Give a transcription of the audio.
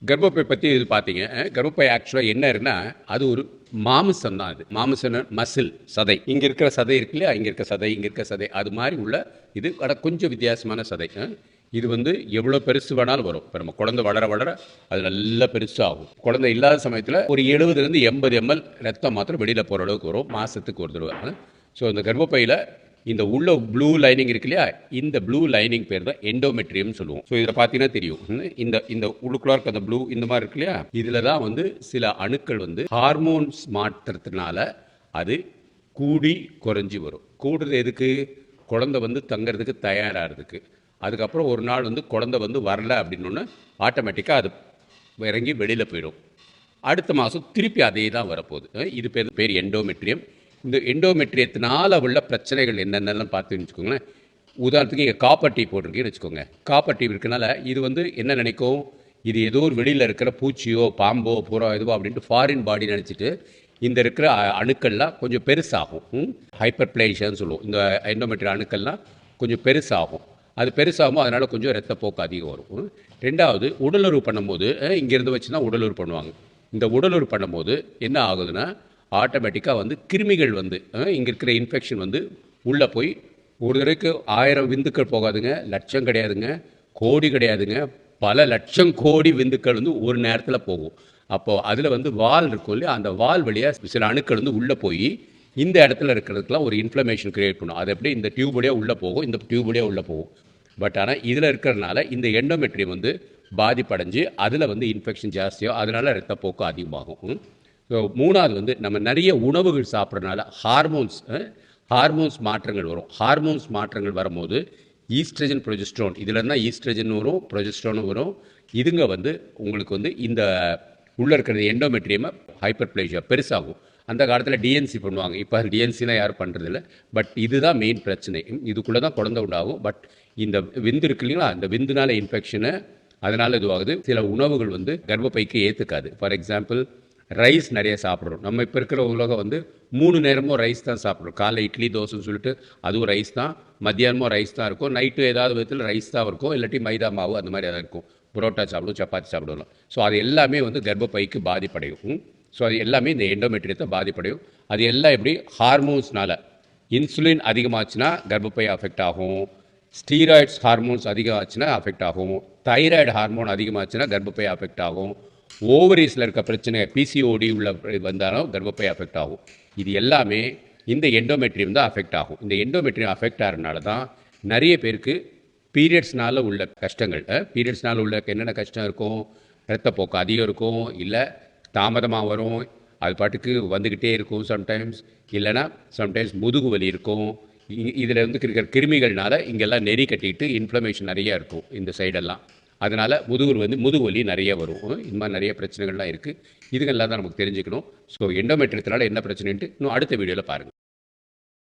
கர்ப்பப்பை பற்றி இது பார்த்தீங்க. கர்ப்பப்பை ஆக்சுவலாக என்ன இருக்குன்னா, அது ஒரு மாமிசம் தான் அது. மாமிசம்னா மசில், சதை. இங்கே இருக்கிற சதை இருக்கு இல்லையா? இங்கே இருக்க சதை, இங்கே இருக்க சதை. அது மாதிரி உள்ள இது கொஞ்சம் வித்தியாசமான சதை. இது வந்து எவ்வளோ பெருசு வேணாலும் வரும். இப்போ நம்ம குழந்தை வளர வளர அது நல்லா பெருசாகும். குழந்தை இல்லாத சமயத்தில் ஒரு 70லேருந்து 80 ml ரத்தம் மாத்திரம் வெளியில் போகிற அளவுக்கு வரும், மாதத்துக்கு ஒரு தடவை. ஸோ இந்த கர்ப்பப்பையில் இந்த உள்ள ப்ளூ லைனிங் இருக்கு இல்லையா, இந்த ப்ளூ லைனிங் பேர் தான் எண்டோமெட்ரியம் சொல்லுவோம். ஸோ இதில் பார்த்தீங்கன்னா தெரியும், இந்த இந்த உள்ளுக்குள்ள இருக்க அந்த ப்ளூ இந்த மாதிரி இருக்கு இல்லையா, இதில் தான் வந்து சில அணுக்கள் வந்து ஹார்மோன்ஸ் மாற்றத்தினால அது கூடி குறைஞ்சி வரும். கூடுறது எதுக்கு? குழந்தை வந்து தங்கிறதுக்கு தயாராகிறதுக்கு. அதுக்கப்புறம் ஒரு நாள் வந்து குழந்தை வந்து வரல அப்படின்னோன்னு ஆட்டோமேட்டிக்காக அது இறங்கி வெளியில் போயிடும். அடுத்த மாதம் திருப்பி அதே தான் வரப்போகுது. இது பேர் எண்டோமெட்ரியம். இந்த எண்டோமெட்ரியத்தினால உள்ள பிரச்சனைகள் என்னென்னலாம் பார்த்துன்னு வச்சுக்கோங்களேன். உதாரணத்துக்கு இங்கே காப்பர் டீ போட்டிருக்கீங்கன்னு வச்சுக்கோங்க. காப்பர் டீ இருக்கனால இது வந்து என்ன நினைக்கும், இது ஏதோ ஒரு வெளியில் இருக்கிற பூச்சியோ பாம்போ புறோ எதுவோ அப்படின்ட்டு ஃபாரின் பாடி நினச்சிட்டு இந்த இருக்கிற அணுக்கள்லாம் கொஞ்சம் பெருசாகும். ஹைப்பர் பிளேஷியான்னு சொல்லுவோம். இந்த எண்டோமெட்ரிய அணுக்கள்லாம் கொஞ்சம் பெருசாகும். அது பெருசாகும், அதனால் கொஞ்சம் ரத்தப்போக்கு அதிகம் வரும். ரெண்டாவது, உடலுறவு பண்ணும்போது இங்கேருந்து வச்சு தான் உடலுறவு பண்ணுவாங்க. இந்த உடலுறவு பண்ணும்போது என்ன ஆகுதுன்னா, ஆட்டோமேட்டிக்காக வந்து கிருமிகள் வந்து இங்கே இருக்கிற இன்ஃபெக்ஷன் வந்து உள்ளே போய் ஒரு தடவைக்கு 1000 விந்துக்கள் போகாதுங்க, லட்சம் கிடையாதுங்க, கோடி கிடையாதுங்க, பல லட்சம் கோடி விந்துக்கள் வந்து ஒரு நேரத்தில் போகும். அப்போது அதில் வந்து வால் இருக்கும் இல்லையா, அந்த வால் வழியாக சில அணுக்கள் வந்து உள்ளே போய் இந்த இடத்துல இருக்கிறதுக்கெலாம் ஒரு இன்ஃப்ளமேஷன் க்ரியேட் பண்ணும். அது எப்படி இந்த டியூப் வழியாக உள்ளே போகும், இந்த டியூப் வழியாக உள்ளே போகும். பட் ஆனால் இதில் இருக்கிறதுனால இந்த எண்டோமெட்ரியம் வந்து பாதிப்படைஞ்சு அதில் வந்து இன்ஃபெக்ஷன் ஜாஸ்தியாக, அதனால் ரத்தப்போக்கு அதிகமாகும். ஸோ மூணாவது வந்து நம்ம நிறைய உணவுகள் சாப்பிட்றதுனால ஹார்மோன்ஸ் மாற்றங்கள் வரும். ஹார்மோன்ஸ் மாற்றங்கள் வரும்போது ஈஸ்ட்ரஜன், ப்ரொஜெஸ்ட்ரோன், இதில் இருந்தால் ஈஸ்ட்ரஜன் வரும், ப்ரொஜெஸ்ட்ரோனும் வரும். இதுங்க வந்து உங்களுக்கு வந்து இந்த உள்ளே இருக்கிறது எண்டோமெட்ரியமை ஹைப்பர் பிளேஷியா பெருசாகும். அந்த காலத்தில் டிஎன்சி பண்ணுவாங்க, இப்போ டிஎன்சிலாம் யாரும் பண்ணுறதில்ல. பட் இதுதான் மெயின் பிரச்சனை. இதுக்குள்ளே தான் குழந்தை உண்டாகும். பட் இந்த விந்து இருக்கு இல்லைங்களா, அந்த விந்துனால இன்ஃபெக்ஷனு, அதனால் இதுவாகுது. சில உணவுகள் வந்து கர்ப்பப்பைக்கு ஏற்றுக்காது. ஃபார் எக்ஸாம்பிள், ரைஸ் நிறைய சாப்பிட்றோம். நம்ம இப்போ இருக்கிற உலகம் வந்து 3 நேரமும் ரைஸ் தான் சாப்பிட்றோம். காலைல இட்லி தோசைன்னு சொல்லிட்டு அதுவும் ரைஸ் தான், மத்தியானமும் ரைஸ் தான் இருக்கும், நைட்டு ஏதாவது விதத்தில் ரைஸ் தான் இருக்கும், இல்லாட்டி மைதா மாவு அந்த மாதிரி எதாவது இருக்கும். புரோட்டா சாப்பிடுவோம், சப்பாத்தி சாப்பிடுவோம். ஸோ அது எல்லாமே வந்து கர்ப்பப்பைக்கு பாதிப்படையும். ஸோ அது எல்லாமே இந்த எண்டோமெட்ரியத்தை பாதிப்படையும். அது எல்லாம் எப்படி? ஹார்மோன்ஸ்னால. இன்சுலின் அதிகமாச்சுன்னா கர்ப்பப்பை அஃபெக்ட் ஆகும், ஸ்டீராய்ட்ஸ் ஹார்மோன்ஸ் அதிகமாச்சுன்னா அஃபெக்ட் ஆகும், தைராய்டு ஹார்மோன் அதிகமாச்சுன்னா கர்ப்பப்பை அஃபெக்ட் ஆகும், ஓவரீஸில் இருக்க பிரச்சனை பிசிஓடி உள்ள வந்தாலும் கர்ப்பப்பை அஃபெக்ட் ஆகும். இது எல்லாமே இந்த எண்டோமெட்ரியம் தான் அஃபெக்ட் ஆகும். இந்த எண்டோமெட்ரியம் அஃபெக்ட் ஆகிறதுனால தான் நிறைய பேருக்கு பீரியட்ஸ்னால உள்ள கஷ்டங்கள், பீரியட்ஸ்னால உள்ள என்னென்ன கஷ்டம் இருக்கும், ரத்தப்போக்கு அதிகம் இருக்கும், இல்லை தாமதமாக வரும், அது பாட்டுக்கு வந்துக்கிட்டே இருக்கும் சம்டைம்ஸ், இல்லைனா சம்டைம்ஸ் முதுகு வலி இருக்கும். இதில் வந்து இருக்கிற கிருமிகள்னால இங்கெல்லாம் நெறி கட்டிட்டு இன்ஃப்ளமேஷன் நிறையா இருக்கும் இந்த சைடெல்லாம். அதனால் முதுகு வலி நிறைய வரும். இந்த மாதிரி நிறைய பிரச்சனைகள்லாம் இருக்குது. இதுகள்லாம் தான் நமக்கு தெரிஞ்சுக்கணும். ஸோ எண்டோமெட்ரியத்தினால என்ன பிரச்சனைன்ட்டு இன்னும் அடுத்த வீடியோவில் பாருங்கள்.